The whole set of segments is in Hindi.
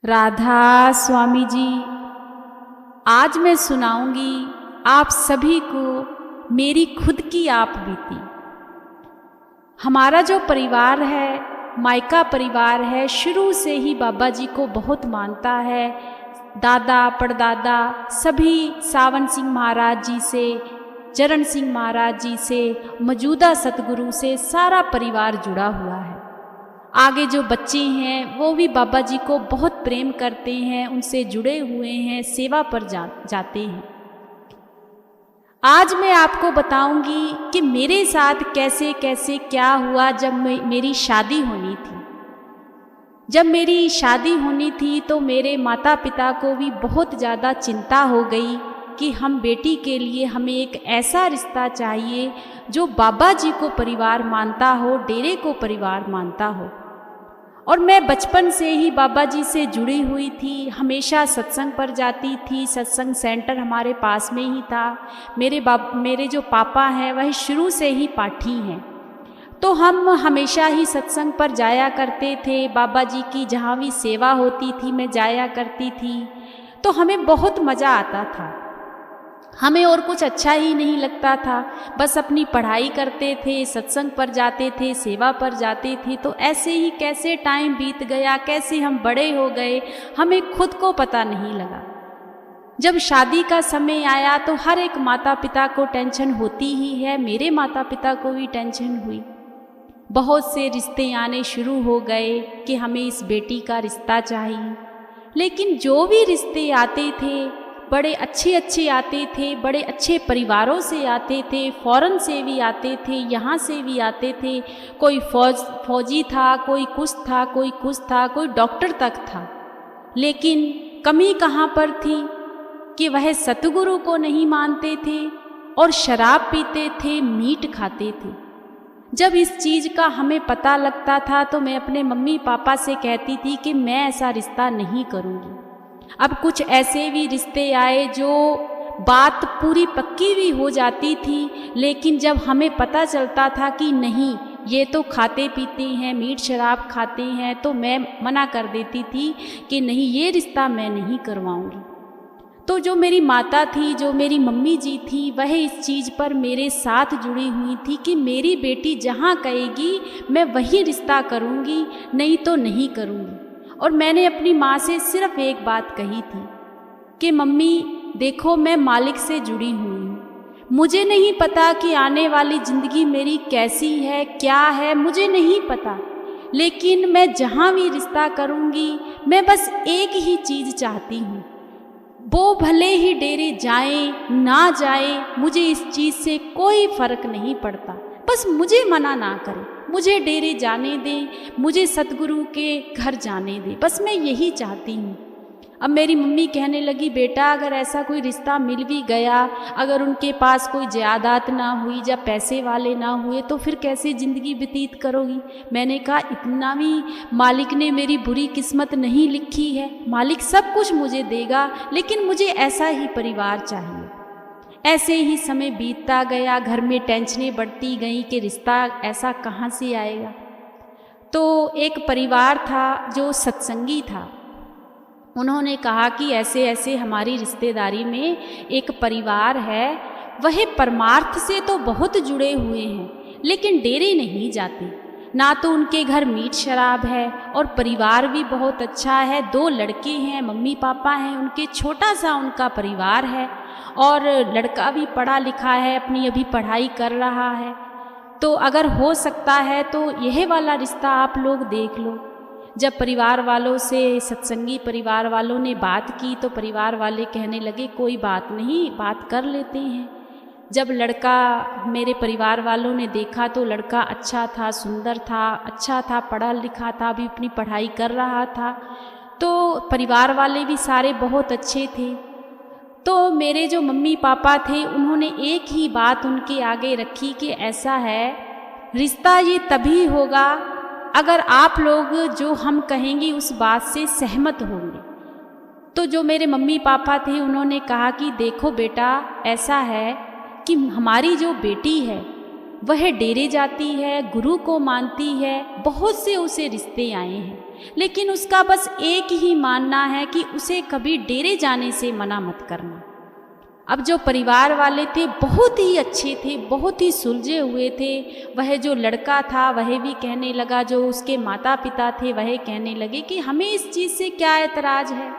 राधा स्वामी जी, आज मैं सुनाऊंगी आप सभी को मेरी खुद की आप बीती। हमारा जो परिवार है, मायका परिवार है, शुरू से ही बाबा जी को बहुत मानता है। दादा परदादा सभी सावन सिंह महाराज जी से, चरण सिंह महाराज जी से, मौजूदा सतगुरु से सारा परिवार जुड़ा हुआ है। आगे जो बच्चे हैं वो भी बाबा जी को बहुत प्रेम करते हैं, उनसे जुड़े हुए हैं, सेवा पर जाते हैं। आज मैं आपको बताऊंगी कि मेरे साथ कैसे कैसे क्या हुआ जब मेरी शादी होनी थी। जब मेरी शादी होनी थी तो मेरे माता पिता को भी बहुत ज़्यादा चिंता हो गई कि हम बेटी के लिए हमें एक ऐसा रिश्ता चाहिए जो बाबा जी को परिवार मानता हो, डेरे को परिवार मानता हो। और मैं बचपन से ही बाबा जी से जुड़ी हुई थी, हमेशा सत्संग पर जाती थी। सत्संग सेंटर हमारे पास में ही था। मेरे जो पापा हैं वह शुरू से ही पाठी हैं, तो हम हमेशा ही सत्संग पर जाया करते थे। बाबा जी की जहाँ भी सेवा होती थी मैं जाया करती थी, तो हमें बहुत मज़ा आता था। हमें और कुछ अच्छा ही नहीं लगता था, बस अपनी पढ़ाई करते थे, सत्संग पर जाते थे, सेवा पर जाते थे। तो ऐसे ही कैसे टाइम बीत गया, कैसे हम बड़े हो गए, हमें खुद को पता नहीं लगा। जब शादी का समय आया तो हर एक माता पिता को टेंशन होती ही है। मेरे माता पिता को भी टेंशन हुई। बहुत से रिश्ते आने शुरू हो गए कि हमें इस बेटी का रिश्ता चाहिए। लेकिन जो भी रिश्ते आते थे बड़े अच्छे आते थे, बड़े अच्छे परिवारों से आते थे, फॉरेन से भी आते थे, यहाँ से भी आते थे। कोई फौजी था, कोई कुछ था, कोई कुछ था, कोई डॉक्टर तक था। लेकिन कमी कहाँ पर थी कि वह सतगुरु को नहीं मानते थे और शराब पीते थे, मीट खाते थे। जब इस चीज़ का हमें पता लगता था तो मैं अपने मम्मी पापा से कहती थी कि मैं ऐसा रिश्ता नहीं करूँगी। अब कुछ ऐसे भी रिश्ते आए जो बात पूरी पक्की भी हो जाती थी, लेकिन जब हमें पता चलता था कि नहीं ये तो खाते पीते हैं, मीट शराब खाते हैं, तो मैं मना कर देती थी कि नहीं ये रिश्ता मैं नहीं करवाऊंगी। तो जो मेरी माता थी, जो मेरी मम्मी जी थी, वह इस चीज़ पर मेरे साथ जुड़ी हुई थी कि मेरी बेटी जहाँ कहेगी मैं वही रिश्ता करूँगी, नहीं तो नहीं करूँगी। और मैंने अपनी माँ से सिर्फ एक बात कही थी कि मम्मी देखो मैं मालिक से जुड़ी हुई हूँ, मुझे नहीं पता कि आने वाली ज़िंदगी मेरी कैसी है, क्या है, मुझे नहीं पता। लेकिन मैं जहाँ भी रिश्ता करूँगी मैं बस एक ही चीज़ चाहती हूँ, वो भले ही डेरे जाएं ना जाएं, मुझे इस चीज़ से कोई फ़र्क नहीं पड़ता, बस मुझे मना ना करें, मुझे डेरे जाने दें, मुझे सतगुरु के घर जाने दें, बस मैं यही चाहती हूँ। अब मेरी मम्मी कहने लगी बेटा अगर ऐसा कोई रिश्ता मिल भी गया, अगर उनके पास कोई जायदाद ना हुई या पैसे वाले ना हुए तो फिर कैसे ज़िंदगी व्यतीत करोगी। मैंने कहा इतना भी मालिक ने मेरी बुरी किस्मत नहीं लिखी है, मालिक सब कुछ मुझे देगा, लेकिन मुझे ऐसा ही परिवार चाहिए। ऐसे ही समय बीतता गया, घर में टेंशनें बढ़ती गईं कि रिश्ता ऐसा कहाँ से आएगा। तो एक परिवार था जो सत्संगी था, उन्होंने कहा कि ऐसे ऐसे हमारी रिश्तेदारी में एक परिवार है, वह परमार्थ से तो बहुत जुड़े हुए हैं लेकिन डेरे नहीं जाते, ना तो उनके घर मीट शराब है और परिवार भी बहुत अच्छा है। 2 लड़के हैं, मम्मी पापा हैं उनके, छोटा सा उनका परिवार है और लड़का भी पढ़ा लिखा है, अपनी अभी पढ़ाई कर रहा है। तो अगर हो सकता है तो यह वाला रिश्ता आप लोग देख लो। जब परिवार वालों से, सत्संगी परिवार वालों ने बात की तो परिवार वाले कहने लगे कोई बात नहीं, बात कर लेते हैं। जब लड़का मेरे परिवार वालों ने देखा तो लड़का अच्छा था, सुंदर था, अच्छा था, पढ़ा लिखा था, अभी अपनी पढ़ाई कर रहा था, तो परिवार वाले भी सारे बहुत अच्छे थे। तो मेरे जो मम्मी पापा थे उन्होंने एक ही बात उनके आगे रखी कि ऐसा है रिश्ता ये तभी होगा अगर आप लोग जो हम कहेंगे उस बात से सहमत होंगे। तो जो मेरे मम्मी पापा थे उन्होंने कहा कि देखो बेटा ऐसा है कि हमारी जो बेटी है वह डेरे जाती है, गुरु को मानती है, बहुत से उसे रिश्ते आए हैं, लेकिन उसका बस एक ही मानना है कि उसे कभी डेरे जाने से मना मत करना। अब जो परिवार वाले थे बहुत ही अच्छे थे, बहुत ही सुलझे हुए थे। वह जो लड़का था वह भी कहने लगा, जो उसके माता पिता थे वह कहने लगे कि हमें इस चीज़ से क्या एतराज़ है,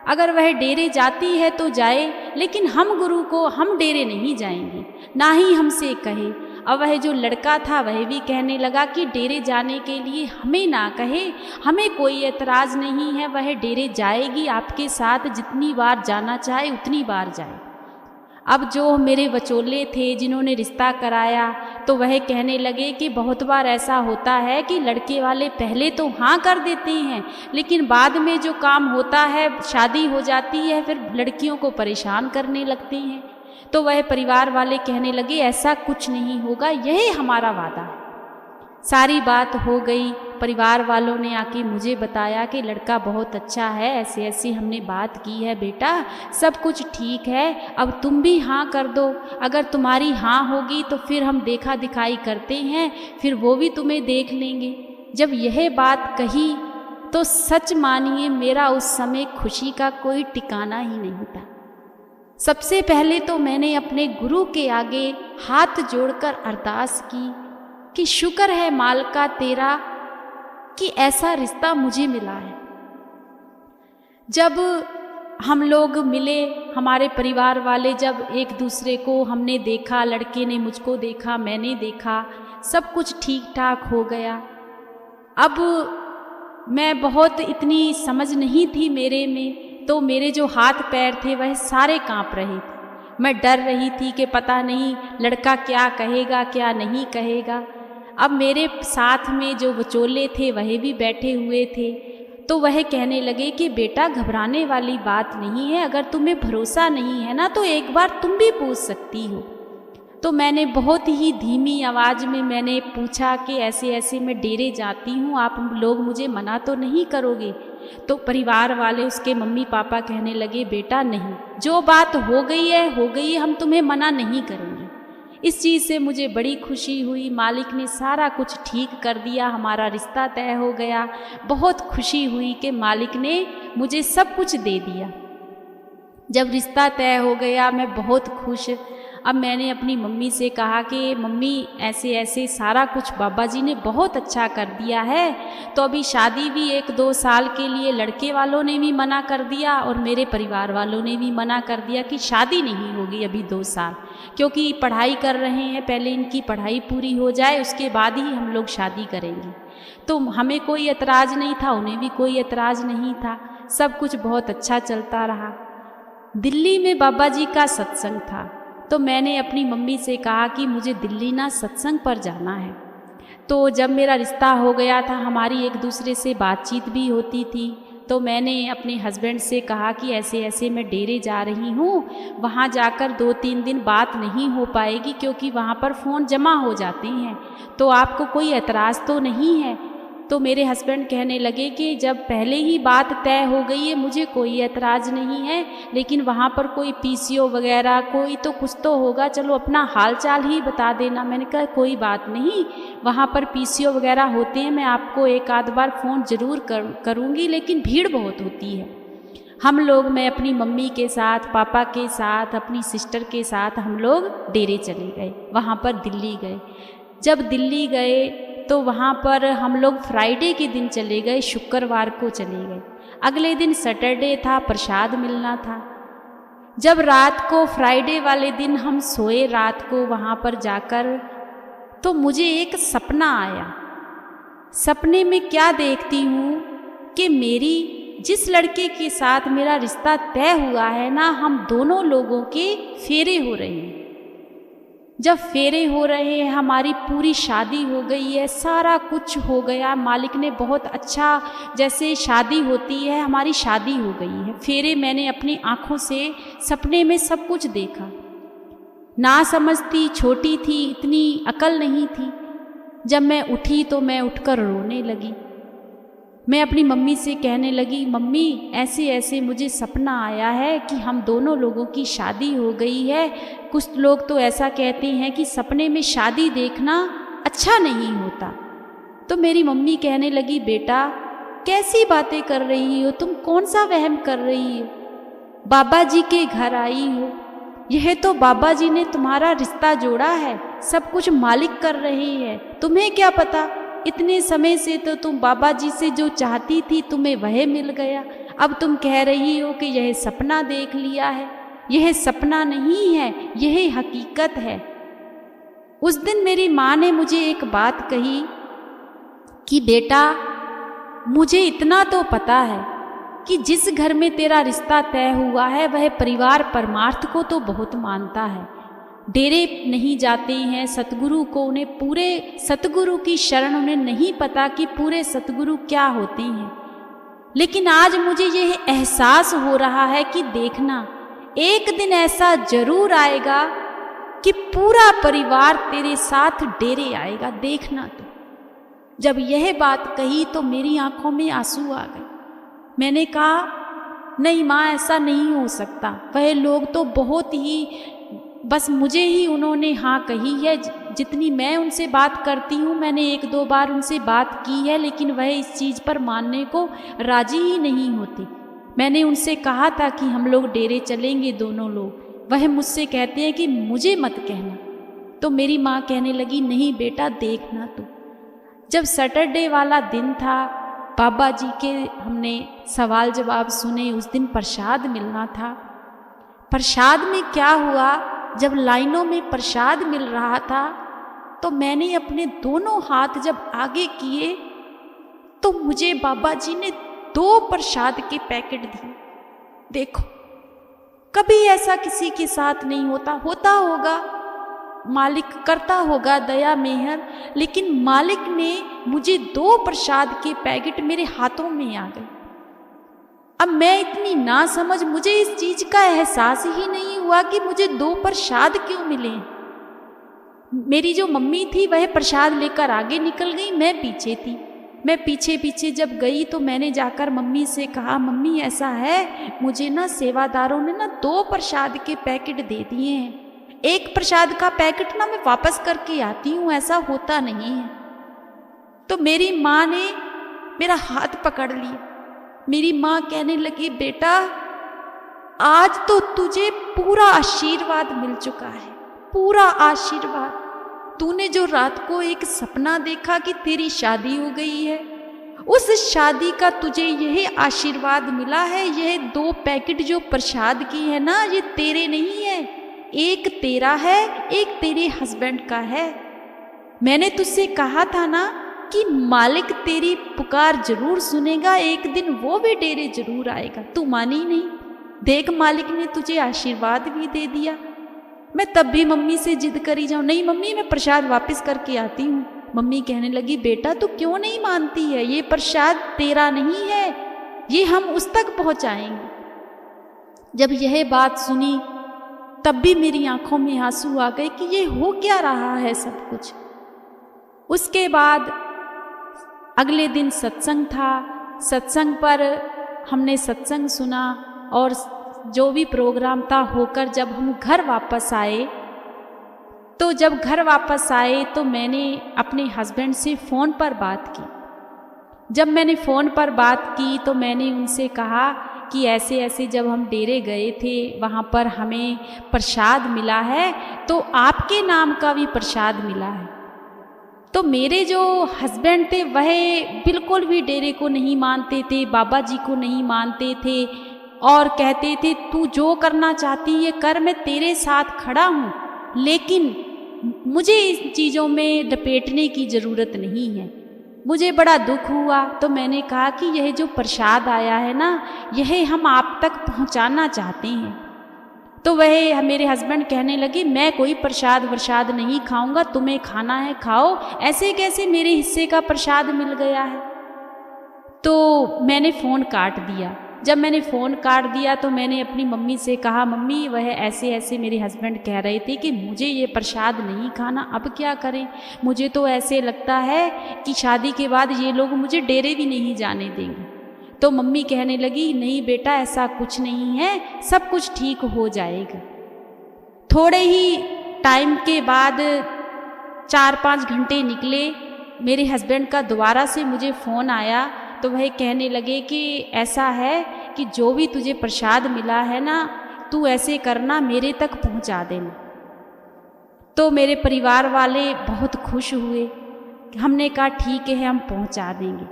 अगर वह डेरे जाती है तो जाए, लेकिन हम गुरु को हम डेरे नहीं जाएंगे, ना ही हमसे कहे। अब वह जो लड़का था वह भी कहने लगा कि डेरे जाने के लिए हमें ना कहे, हमें कोई एतराज़ नहीं है, वह डेरे जाएगी, आपके साथ जितनी बार जाना चाहे उतनी बार जाए। अब जो मेरे वचोले थे जिन्होंने रिश्ता कराया, तो वह कहने लगे कि बहुत बार ऐसा होता है कि लड़के वाले पहले तो हाँ कर देते हैं, लेकिन बाद में जो काम होता है, शादी हो जाती है, फिर लड़कियों को परेशान करने लगते हैं। तो वह परिवार वाले कहने लगे ऐसा कुछ नहीं होगा, यही हमारा वादा है। सारी बात हो गई। परिवार वालों ने आके मुझे बताया कि लड़का बहुत अच्छा है, ऐसे ऐसी हमने बात की है बेटा, सब कुछ ठीक है, अब तुम भी हाँ कर दो। अगर तुम्हारी हाँ होगी तो फिर हम देखा दिखाई करते हैं, फिर वो भी तुम्हें देख लेंगे। जब यह बात कही तो सच मानिए मेरा उस समय खुशी का कोई ठिकाना ही नहीं था। सबसे पहले तो मैंने अपने गुरु के आगे हाथ जोड़कर अरदास की कि शुक्र है मालिका तेरा कि ऐसा रिश्ता मुझे मिला है। जब हम लोग मिले, हमारे परिवार वाले, जब एक दूसरे को हमने देखा, लड़के ने मुझको देखा, मैंने देखा, सब कुछ ठीक ठाक हो गया। अब मैं बहुत इतनी समझ नहीं थी मेरे में, तो मेरे जो हाथ पैर थे वह सारे कांप रहे थे। मैं डर रही थी कि पता नहीं लड़का क्या कहेगा क्या नहीं कहेगा। अब मेरे साथ में जो वचोले थे वह भी बैठे हुए थे, तो वह कहने लगे कि बेटा घबराने वाली बात नहीं है, अगर तुम्हें भरोसा नहीं है ना तो एक बार तुम भी पूछ सकती हो। तो मैंने बहुत ही धीमी आवाज़ में मैंने पूछा कि ऐसे ऐसे मैं डेरे जाती हूँ, आप लोग मुझे मना तो नहीं करोगे? तो परिवार वाले, उसके मम्मी पापा कहने लगे बेटा नहीं, जो बात हो गई है हो गई है, हम तुम्हें मना नहीं करेंगे। इस चीज़ से मुझे बड़ी खुशी हुई। मालिक ने सारा कुछ ठीक कर दिया, हमारा रिश्ता तय हो गया। बहुत खुशी हुई कि मालिक ने मुझे सब कुछ दे दिया। जब रिश्ता तय हो गया मैं बहुत खुश। अब मैंने अपनी मम्मी से कहा कि मम्मी ऐसे ऐसे सारा कुछ बाबा जी ने बहुत अच्छा कर दिया है, तो अभी शादी भी 1-2 साल के लिए लड़के वालों ने भी मना कर दिया और मेरे परिवार वालों ने भी मना कर दिया कि शादी नहीं होगी अभी 2 साल, क्योंकि पढ़ाई कर रहे हैं, पहले इनकी पढ़ाई पूरी हो जाए उसके बाद ही हम लोग शादी करेंगे। तो हमें कोई एतराज़ नहीं था, उन्हें भी कोई एतराज़ नहीं था, सब कुछ बहुत अच्छा चलता रहा। दिल्ली में बाबा जी का सत्संग था, तो मैंने अपनी मम्मी से कहा कि मुझे दिल्ली ना सत्संग पर जाना है। तो जब मेरा रिश्ता हो गया था, हमारी एक दूसरे से बातचीत भी होती थी, तो मैंने अपने हस्बैंड से कहा कि ऐसे ऐसे मैं डेरे जा रही हूँ, वहाँ जाकर 2-3 दिन बात नहीं हो पाएगी क्योंकि वहाँ पर फ़ोन जमा हो जाते हैं, तो आपको कोई एतराज़ तो नहीं है? तो मेरे हस्बैंड कहने लगे कि जब पहले ही बात तय हो गई है मुझे कोई एतराज़ नहीं है, लेकिन वहाँ पर कोई पीसीओ वगैरह कोई तो कुछ तो होगा, चलो अपना हाल चाल ही बता देना। मैंने कहा कोई बात नहीं, वहाँ पर पीसीओ वगैरह होते हैं, मैं आपको एक आध बार फ़ोन ज़रूर करूँगी, लेकिन भीड़ बहुत होती है। हम लोग, मैं अपनी मम्मी के साथ, पापा के साथ, अपनी सिस्टर के साथ हम लोग डेरे चले गए, वहाँ पर दिल्ली गए। जब दिल्ली गए तो वहाँ पर हम लोग फ्राइडे के दिन चले गए, शुक्रवार को चले गए। अगले दिन सैटरडे था, प्रसाद मिलना था। जब रात को फ्राइडे वाले दिन हम सोए रात को वहाँ पर जाकर, तो मुझे एक सपना आया। सपने में क्या देखती हूँ कि मेरी जिस लड़के के साथ मेरा रिश्ता तय हुआ है ना, हम दोनों लोगों के फेरे हो रहे हैं। जब फेरे हो रहे हैं, हमारी पूरी शादी हो गई है, सारा कुछ हो गया, मालिक ने बहुत अच्छा, जैसे शादी होती है हमारी शादी हो गई है। फेरे मैंने अपनी आँखों से सपने में सब कुछ देखा। ना समझती, छोटी थी, इतनी अकल नहीं थी। जब मैं उठी तो मैं उठकर रोने लगी। मैं अपनी मम्मी से कहने लगी, मम्मी ऐसे ऐसे मुझे सपना आया है कि हम दोनों लोगों की शादी हो गई है। कुछ लोग तो ऐसा कहते हैं कि सपने में शादी देखना अच्छा नहीं होता। तो मेरी मम्मी कहने लगी, बेटा कैसी बातें कर रही हो तुम, कौन सा वहम कर रही हो? बाबा जी के घर आई हो, यह तो बाबा जी ने तुम्हारा रिश्ता जोड़ा है, सब कुछ मालिक कर रहे हैं, तुम्हें क्या पता? इतने समय से तो तुम बाबा जी से जो चाहती थी तुम्हें वह मिल गया, अब तुम कह रही हो कि यह सपना देख लिया है। यह सपना नहीं है, यह हकीकत है। उस दिन मेरी माँ ने मुझे एक बात कही कि बेटा, मुझे इतना तो पता है कि जिस घर में तेरा रिश्ता तय हुआ है वह परिवार परमार्थ को तो बहुत मानता है, डेरे नहीं जाते हैं सतगुरु को, उन्हें पूरे सतगुरु की शरण, उन्हें नहीं पता कि पूरे सतगुरु क्या होते हैं। लेकिन आज मुझे यह एहसास हो रहा है कि देखना, एक दिन ऐसा जरूर आएगा कि पूरा परिवार तेरे साथ डेरे आएगा, देखना। तो जब यह बात कही तो मेरी आंखों में आंसू आ गए। मैंने कहा, नहीं माँ, ऐसा नहीं हो सकता, वह लोग तो बहुत ही, बस मुझे ही उन्होंने हाँ कही है। जितनी मैं उनसे बात करती हूँ, मैंने 1-2 बार उनसे बात की है, लेकिन वह इस चीज़ पर मानने को राजी ही नहीं होती। मैंने उनसे कहा था कि हम लोग डेरे चलेंगे दोनों लोग, वह मुझसे कहते हैं कि मुझे मत कहना। तो मेरी माँ कहने लगी, नहीं बेटा देखना। तो जब सैटरडे वाला दिन था, बाबा जी के हमने सवाल जवाब सुने, उस दिन प्रसाद मिलना था। प्रसाद में क्या हुआ, जब लाइनों में प्रसाद मिल रहा था तो मैंने अपने दोनों हाथ जब आगे किए तो मुझे बाबा जी ने 2 प्रसाद के पैकेट दिए। देखो, कभी ऐसा किसी के साथ नहीं होता, होता होगा, मालिक करता होगा दया मेहर, लेकिन मालिक ने मुझे 2 प्रसाद के पैकेट मेरे हाथों में आ गए। अब मैं इतनी ना समझ, मुझे इस चीज का एहसास ही नहीं हुआ कि मुझे 2 प्रसाद क्यों मिले। मेरी जो मम्मी थी वह प्रसाद लेकर आगे निकल गई, मैं पीछे थी। मैं पीछे पीछे जब गई तो मैंने जाकर मम्मी से कहा, मम्मी ऐसा है, मुझे ना सेवादारों ने ना 2 प्रसाद के पैकेट दे दिए हैं, 1 प्रसाद का पैकेट ना मैं वापस करके आती हूँ, ऐसा होता नहीं है। तो मेरी माँ ने मेरा हाथ पकड़ लिया। मेरी माँ कहने लगी, बेटा आज तो तुझे पूरा आशीर्वाद मिल चुका है, पूरा आशीर्वाद। तूने जो रात को एक सपना देखा कि तेरी शादी हो गई है, उस शादी का तुझे यह आशीर्वाद मिला है। यह 2 पैकेट जो प्रसाद की है ना, ये तेरे नहीं है, एक तेरा है, एक तेरे हस्बैंड का है। मैंने तुझसे कहा था ना कि मालिक तेरी पुकार जरूर सुनेगा, एक दिन वो भी डेरे जरूर आएगा। तू मानी नहीं, देख मालिक ने तुझे आशीर्वाद भी दे दिया। मैं तब भी मम्मी से जिद करी जाऊँ, नहीं मम्मी मैं प्रसाद वापस करके आती हूँ। मम्मी कहने लगी, बेटा तू क्यों नहीं मानती है, ये प्रसाद तेरा नहीं है, ये हम उस तक पहुँचाएंगे। जब यह बात सुनी तब भी मेरी आंखों में आंसू आ गए कि ये हो क्या रहा है सब कुछ। उसके बाद अगले दिन सत्संग था, सत्संग पर हमने सत्संग सुना और जो भी प्रोग्राम था होकर जब हम घर वापस आए, तो जब घर वापस आए तो मैंने अपने हस्बैंड से फ़ोन पर बात की। जब मैंने फ़ोन पर बात की तो मैंने उनसे कहा कि ऐसे ऐसे जब हम डेरे गए थे वहाँ पर हमें प्रसाद मिला है, तो आपके नाम का भी प्रसाद मिला है। तो मेरे जो हस्बैंड थे वह बिल्कुल भी डेरे को नहीं मानते थे, बाबा जी को नहीं मानते थे और कहते थे तू जो करना चाहती है कर, मैं तेरे साथ खड़ा हूँ, लेकिन मुझे इस चीज़ों में लपेटने की ज़रूरत नहीं है। मुझे बड़ा दुख हुआ तो मैंने कहा कि यह जो प्रसाद आया है ना, यह हम आप तक पहुँचाना चाहते हैं। तो वह मेरे हस्बैंड कहने लगे, मैं कोई प्रसाद वरसाद नहीं खाऊंगा, तुम्हें खाना है खाओ, ऐसे कैसे मेरे हिस्से का प्रसाद मिल गया है। तो मैंने फ़ोन काट दिया। जब मैंने फ़ोन काट दिया तो मैंने अपनी मम्मी से कहा, मम्मी वह ऐसे ऐसे मेरे हस्बैंड कह रहे थे कि मुझे ये प्रसाद नहीं खाना, अब क्या करें। मुझे तो ऐसे लगता है कि शादी के बाद ये लोग मुझे डेरे भी नहीं जाने देंगे। तो मम्मी कहने लगी, नहीं बेटा ऐसा कुछ नहीं है, सब कुछ ठीक हो जाएगा। थोड़े ही टाइम के बाद 4-5 घंटे निकले, मेरे हस्बैंड का दोबारा से मुझे फ़ोन आया। तो वह कहने लगे कि ऐसा है कि जो भी तुझे प्रसाद मिला है ना, तू ऐसे करना मेरे तक पहुंचा देना। तो मेरे परिवार वाले बहुत खुश हुए। हमने कहा ठीक है, हम पहुंचा देंगे।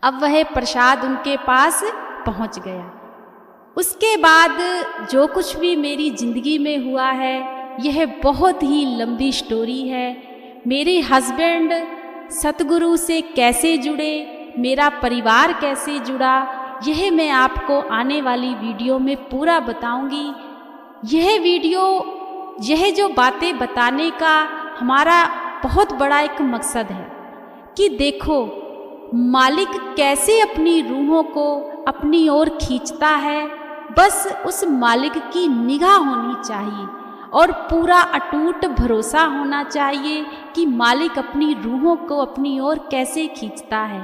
अब वह प्रसाद उनके पास पहुंच गया। उसके बाद जो कुछ भी मेरी ज़िंदगी में हुआ है, यह बहुत ही लंबी स्टोरी है। मेरे हस्बैंड सतगुरु से कैसे जुड़े, मेरा परिवार कैसे जुड़ा, यह मैं आपको आने वाली वीडियो में पूरा बताऊंगी। यह वीडियो, यह जो बातें बताने का हमारा बहुत बड़ा एक मकसद है कि देखो मालिक कैसे अपनी रूहों को अपनी ओर खींचता है। बस उस मालिक की निगाह होनी चाहिए और पूरा अटूट भरोसा होना चाहिए कि मालिक अपनी रूहों को अपनी ओर कैसे खींचता है।